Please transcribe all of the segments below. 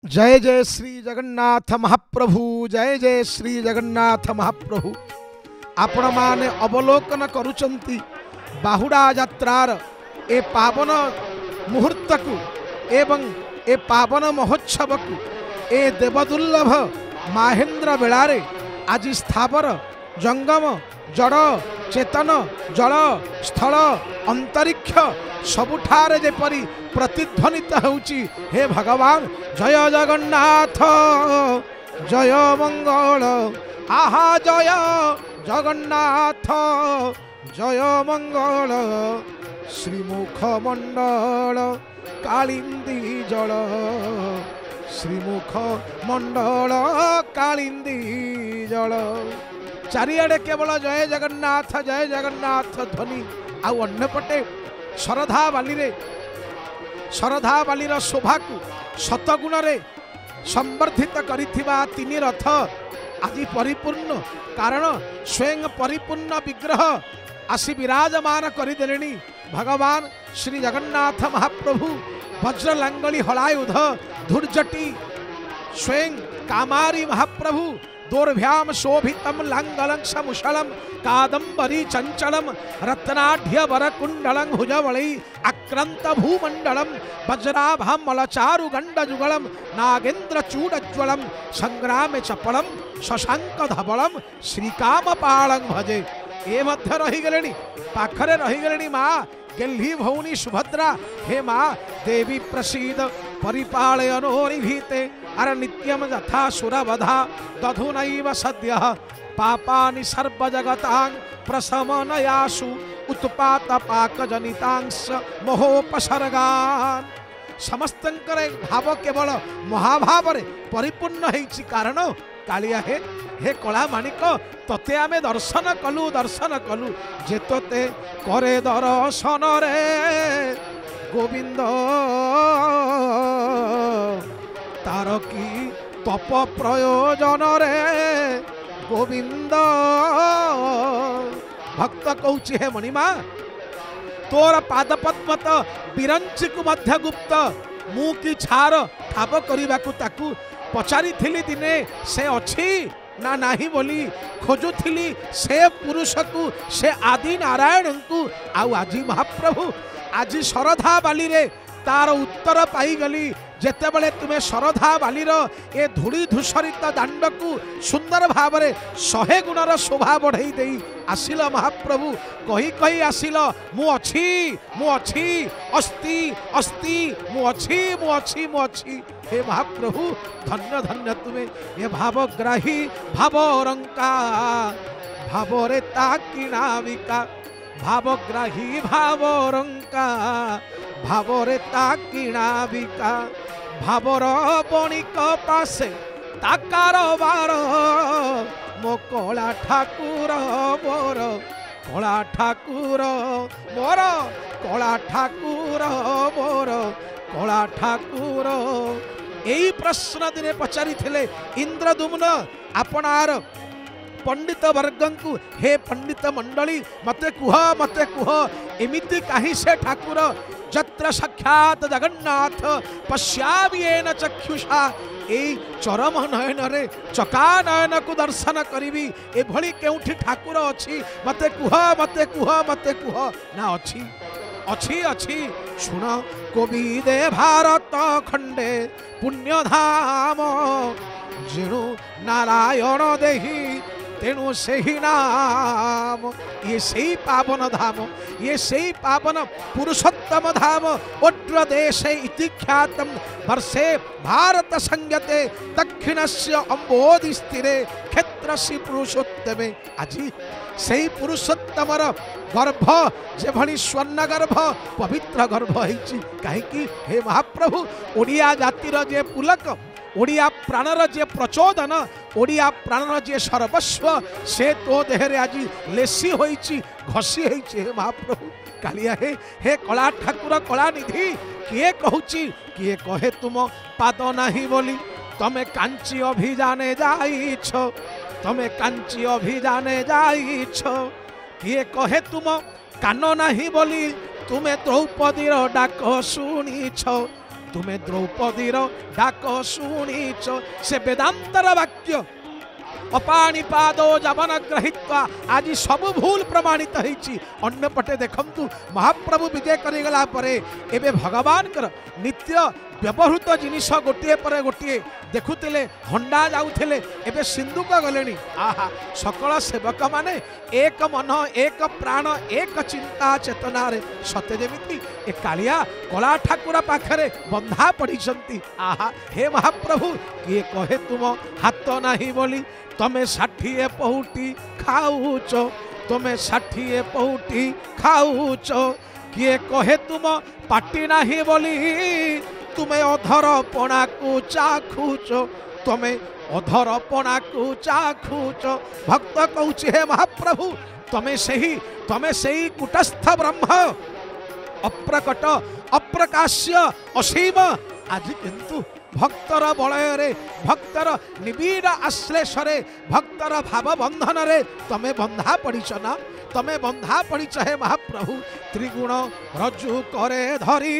जय जय श्री जगन्नाथ महाप्रभु। जय जय श्री जगन्नाथ महाप्रभु। आपण माने अवलोकन करुचंती बाहुड़ा यात्रार ए पावन मुहूर्त को एवं ए पावन महोत्सव को ए देवदुर्लभ महेंद्र बेलारे आज स्थावर जंगम जड़ चेतन जल स्थल अंतरिक्ष सबुठारे जेपरी प्रतिध्वनित होउची। हे भगवान जय जगन्नाथ जय मंगल आहा जय जगन्नाथ जय मंगल श्रीमुख मंडल कालिंदी जल श्रीमुख मंडल कालिंदी जल चारिआडे केवल जय जगन्नाथ ध्वनि आउ अन्यपटे शरधा बाली शोभा को शतगुण संवर्धित करिथिबा तीन रथ आज परिपूर्ण कारण स्वयं परिपूर्ण विग्रह आसी विराजमान करदेले। भगवान श्री जगन्नाथ महाप्रभु वज्र लांगली हलायुध धूर्जटी स्वयं कामारी महाप्रभु दोर्भ्याम शोभितम लांगलं मुशलम कादंबरी चंचलम रत्नाढ्य वरकुंडलं भुजवळै आक्रांत भूमंडलम वज्राभाम मलचारु गंड जुगलम नागेन्द्र चूडज्वलम संग्रामे चपलम शशांक धवलम श्रीकाम पालं भजे। ए मध्य रहीगले पाखरे रहीगले माँ गेल्ही भौनी सुभद्रा। हे माँ देवी प्रसीद परिपालयनो निभीते अर नित्यम यथा सुरवधा दधुनैव सद्यः पापानि सर्वजगतां प्रशमनयासु उत्पात पाक जनितांश मोहोपसर्गान्। समस्तंकर भाव केवल महाभाव परिपूर्ण होइछि कारण कालिया हे कला माणिक तते आमे दर्शन कलु जेतते करे दर्शन रे गोविंद तार की तप प्रयोजन रे गोविंद। भक्त कहूची हे मणिमा तोर पादपद्म तो बिरंची को मध्य गुप्त मु की छार ठाब करने को ताकू पचारि थिली दिने से अच्छी ना नाही बोली खोजुथिली से पुरुष को से आदि नारायण को आउ आज महाप्रभु आज शरधा बाली रे तार उत्तर पाईगली। जेतेबेले तुमे शरधा बालीर ए धूली धूसरित दांड को सुंदर भाव में 100 गुणर शोभा बढ़ई दे आसिल महाप्रभु कही कही आसिल मु अच्छी अस्ति अस्ति मु अच्छी। हे महाप्रभु धन्य धन्य तुम्हें ये भावग्राही भावरंका भावरे ताकिनाविका भावग्राही भावरंका भावरे ताकिनाविका भावर बणिक पासे ताकार बार मो कला ठाकुर मोर कला ठाकुर मोर कला ठाकुर मोर कला ठाकुर। यही प्रश्न दिने पचारि थिले इंद्रदुम्न आपनार पंडित वर्गं को हे पंडित मंडली मते कुह एमिति काहि से ठाकुर जत्र साक्षात जगन्नाथ पश्यामियेन चक्षुषा ए चरम नयन रे चका नयन को दर्शन करी एभली केउठी ठाकुर अछि मते कुह ना अछि शुण कोविदे भारत खंडे पुण्यधाम जिणु नारायण देही तेणु से ही नाम ये सही पावन धाम ये सही पावन पुरुषोत्तम धाम ओड्र देशे इति ख्यातम वर्षे भारत संगते दक्षिणस्य अंबोधि स्थिरे क्षेत्रसी पुरुषोत्तमे। आज सही पुरुषोत्तमर गर्भ जेभली स्वर्ण गर्भ पवित्र गर्भ होइछि काहेकि हे महाप्रभु ओडिया जातिर जे पुलक ओडिया प्राणर जे प्रचोदन ओडिया प्राणर जे सर्वस्व से तो देहरे आज लेसी होइछि घसी होइछि। हे महाप्रभु कालिया हे कला ठाकुर कला निधि किए कहूची किए कहे तुम पाद नाही बोली तमे कांची अभिजाने जाइछ तमे कांची अभिजाने जाइछ किए कहे तुम कान नाही बोली तुमे द्रौपदीर डाक शुणीछ तुम्हें द्रौपदीर डाक शुणीच से वेदांतर वाक्य अपाणी पादो जवन ग्रहित्वा आज सब भूल प्रमाणित होईची। अन्य पटे देखंतु महाप्रभु विजय करिगला परे एबे भगवान कर नित्य व्यवहृत जिनिष गोटे पर गोटे देखुले हंडा जाऊले एबे सिंधुक गले। आहा सकल सेवक माने एक मन एक प्राण एक चिंता चेतना रे सत्य जेमिति ए कालिया कला ठाकुर पाखरे बंधा पड़ी। आहा हे महाप्रभु किए कहे तुम हाथ नाही बोली तमे 60 पहुटी खाऊच, तमे 60 पहुटी खाऊच। किए कहे तुम पाटी नाही बोली तुम्हें अधर पणा को चाखुच, तुम्हें अधर पणा को चाखुच। भक्त कहूचे हे महाप्रभु तमे सही कुटस्थ ब्रह्म अप्रकट अप्रकाश्य असीम। आज किंतु भक्तर बलय भक्तर निबिड़ आश्लेष भक्तर भाव बंधन रे तमे बंधा पड़ीच ना, तमे बंधा पड़ीच हे महाप्रभु। त्रिगुण रज्जु करे धरी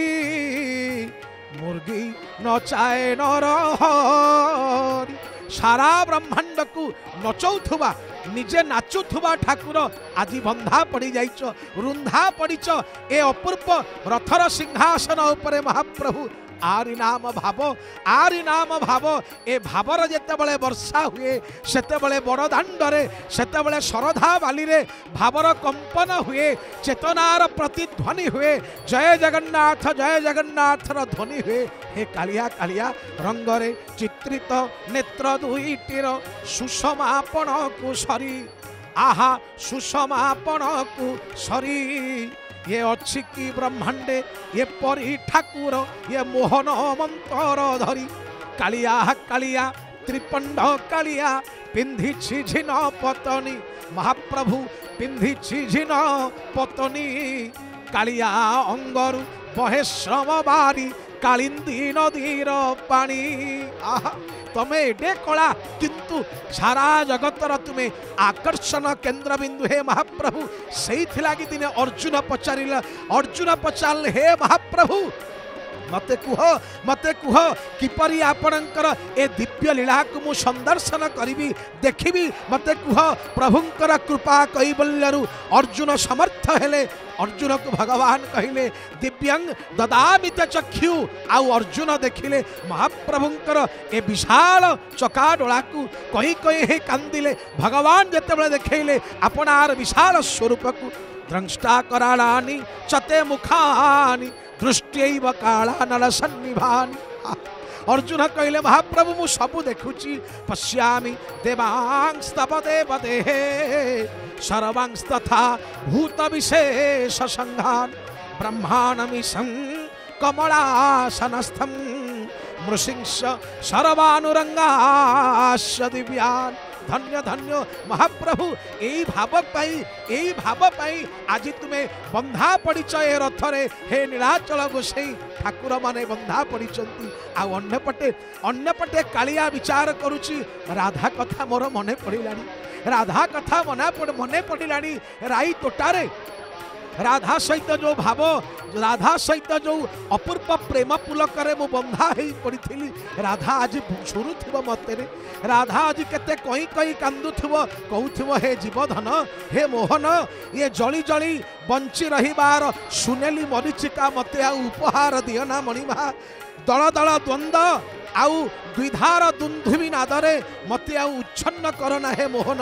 मुर्गी नचाए नरहरि। सारा ब्रह्मांड को नचौथुबा निजे नाचुथुबा ठाकुर आज बंधा पड़ी जाइच, रुंधा पड़ीच ए अपूर्व रथर सिंहासन उपरे महाप्रभु। आरि नाम भाव ए भावर जेतेबेले वर्षा हुए सेतेबेले बड़ दांडरे सेतेबेले शरधा बाली रे भावर कंपन हुए, चेतनार प्रतिध्वनि हुए, जय जगन्नाथ र ध्वनि हुए। हे कालिया कालिया रंगरे चित्रित नेत्र दुईटीर सुषमापण को सरी। आहा सुषमापण को सरी ये अच्छी की ब्रह्मांडे ये परी ठाकुर ये मोहन मंतर धरी। कालिया कालिया त्रिपंड कालिया पिंधि झिन पतनी महाप्रभु पिंधि झिन पतनी। कालिया अंगरु बहे श्रम बारी कालिंदी नदीर पानी। आहा तमे एडे कला किंतु सारा जगतर तुम्हें आकर्षण केन्द्र बिंदु हे महाप्रभु। से दिने अर्जुन पचार हे महाप्रभु मते कुह किपरि आपणकर ए दिव्य लीला को मु संदर्शन करी देखी। मते कुह प्रभुंकर कृपा कैबल्यरु अर्जुन समर्थ हेले। अर्जुन को भगवान कहिले दिव्यांग ददामित चक्षु आउ अर्जुन देखिले महाप्रभुंकर ए विशाल चकाडोला को कहीं कहीं हे कांदिले। भगवान जेतेबेले देखैले आपनार विशाल स्वरूप को द्रष्टा करालानि चते मुखानि दृष्टैव काला नल सन्निभानि। अर्जुन कहले महाप्रभु मु सबु देखुची पश्यामि देवांस्तव देवदेः सर्वांस्तथा भूत विशेष संघान ब्रह्माणमीशं कमलासनस्थं मृषिंश सर्वानुरंगाश्च दिव्यान्। धन्य धन्य महाप्रभु यही भाव पाई आज तुम्हें बंधा पड़ीच ए रथरे हे नीलाचल गोसाई ठाकुर माने बंधा पड़ीचंती। आ अन्य पटे कालिया विचार करुची राधा कथा मोर मने पड़िलानी, राधा कथा मने पड़िलानी। राई तोटारे राधा सहित जो भाव राधा सहित जो अपूर्व प्रेम पुलक मु बंधा ही पड़ी थी। राधा आज झुरुव मत राधा आज केते कहीं कहीं कांदुव कहूव हे जीवधन हे मोहन ये जली जली बंची रहिबार सुनेली मरीचिका मते आ उपहार दियना मणिमा। दल दल द्वंद्व आउ द्विधार दुंधुमी नादरे मते आउ उच्छन्न करना हे मोहन।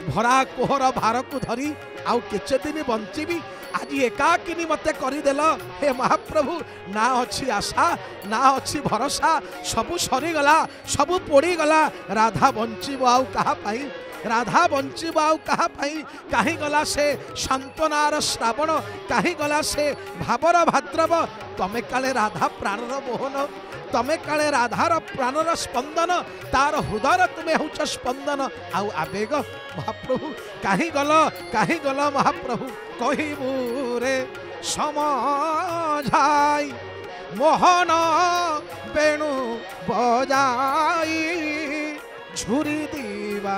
भरा कोहर भार को धरी आउ केचे दिन बंचीबी आज एकाकिनी मते करदेल हे महाप्रभु। ना अच्छी आशा ना अच्छी भरोसा सबू सरीगला सबू पोड़ीगला। राधा बंचीब आउ कहा पाई, राधा बंचीब आउ कहा पाई। कहीं गला से सांत्वनार श्रावण कहीं गला से भावर भाद्रव। तमे काले राधा प्राणर मोहन, तमे काले राधार प्राणर स्पंदन, तार हृदय तुम्हें हूच स्पंदन आउ आवेग। महाप्रभु कहीं गल महाप्रभु कहबू रे समझाई मोहन बेणु बजाई झुरी दीवा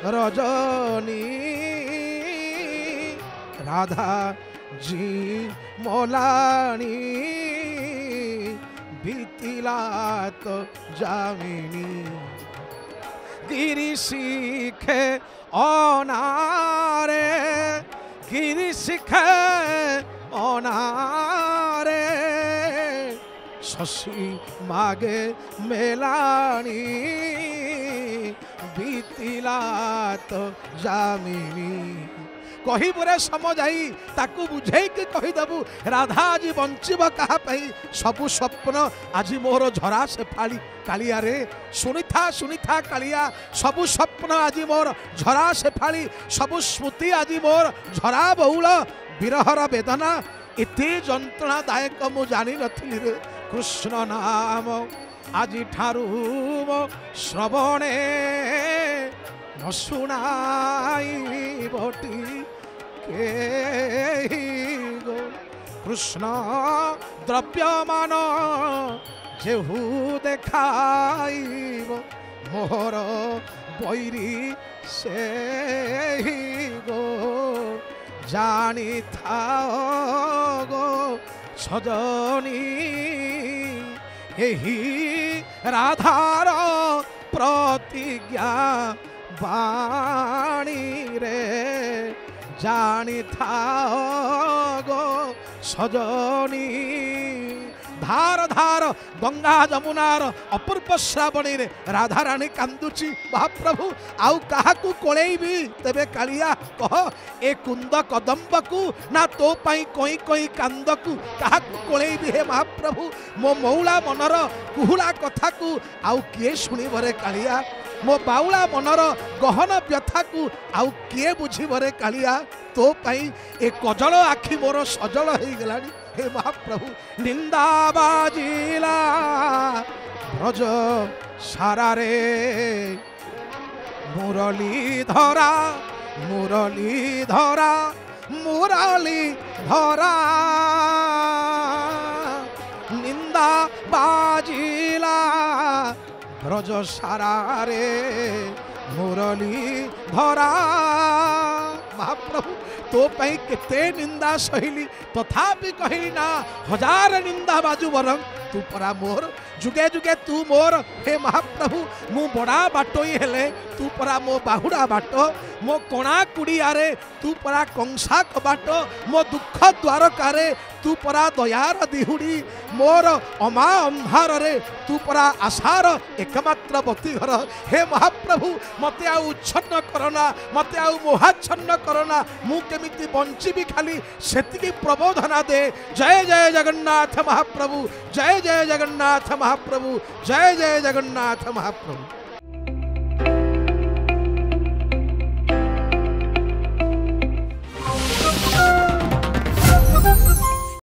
रजनी। राधा जी मोलानी बीती बीतिला तो जामिनी गिरी शिखे अनारे गिरी शिखे अनारे शशि मागे मेलानी बीतिला तो जामिनी कहीबरे समझाई ताकू बुझे कि कहीदेबू राधा आज बंचब क्या सबु स्वप्न आज मोर झरा से फाड़ी कालिया रे शुणी था कालिया सबु स्वप्न आज मोर झरा से फाड़ी सबु स्मृति आज मोर झरा बहुल विरहर वेदना एते जंत्रणादायक मु जानी नथिली रे कृष्ण नाम आज ठारू श्रवणे न शुणाई बटी गो कृष्ण द्रव्यमान जेहू देखाइब मोहर बैरी से गो जानी था गो सजनी यही राधार प्रतिज्ञा बाणी रे जानी था गो सजनी धार धार गंगा जमुनार अपूर्व श्रावणी रे राधा रानी कांदुची महाप्रभु आउ काहाकू कोलेबी तेबे कालिया कह ए कुंद कदम्ब को ना तो पाई कोई कोई कांद को काहाकू कोलेबी हे महाप्रभु मो मौला मनर कुहुला कथा को आउ किए शुणिब रे कालिया मो बाउला मनर गहन व्यथा को आउ किए बुझिब रे कालिया तो पाई ए कजल आखि मोर सजल हो गलानी हे महाप्रभु निंदा बाजिला ब्रज सारा रे मुरली धरा मुरली धरा मुरली धरा निंदा बाजिला ब्रज सारा रे मुरली धरा महाप्रभु तो पाई केते निंदा सहिली तथापि कहली ना हजार निंदा बाजू बरम तू परा मोर जुगे जुगे तू मोर हे महाप्रभु मु बड़ा बाटोई हेले तू परा मो बाहुड़ा बाट मो कणा कुड़ियारे तू परा कंसा कबाट मो दुख द्वारकारे तू परा दयार दिहुड़ी मोर अमा अंधार रे तू परा आशार एकमात्र बती घर हे महाप्रभु मते आउ उच्छन्न करना मते आउ मोहाच्छन्न करना मु केमिति बंचिबी खाली सेतिकी प्रबोधना दे जय जय जगन्नाथ महाप्रभु जय जय जगन्नाथ महाप्रभु जय जय जगन्नाथ महाप्रभु।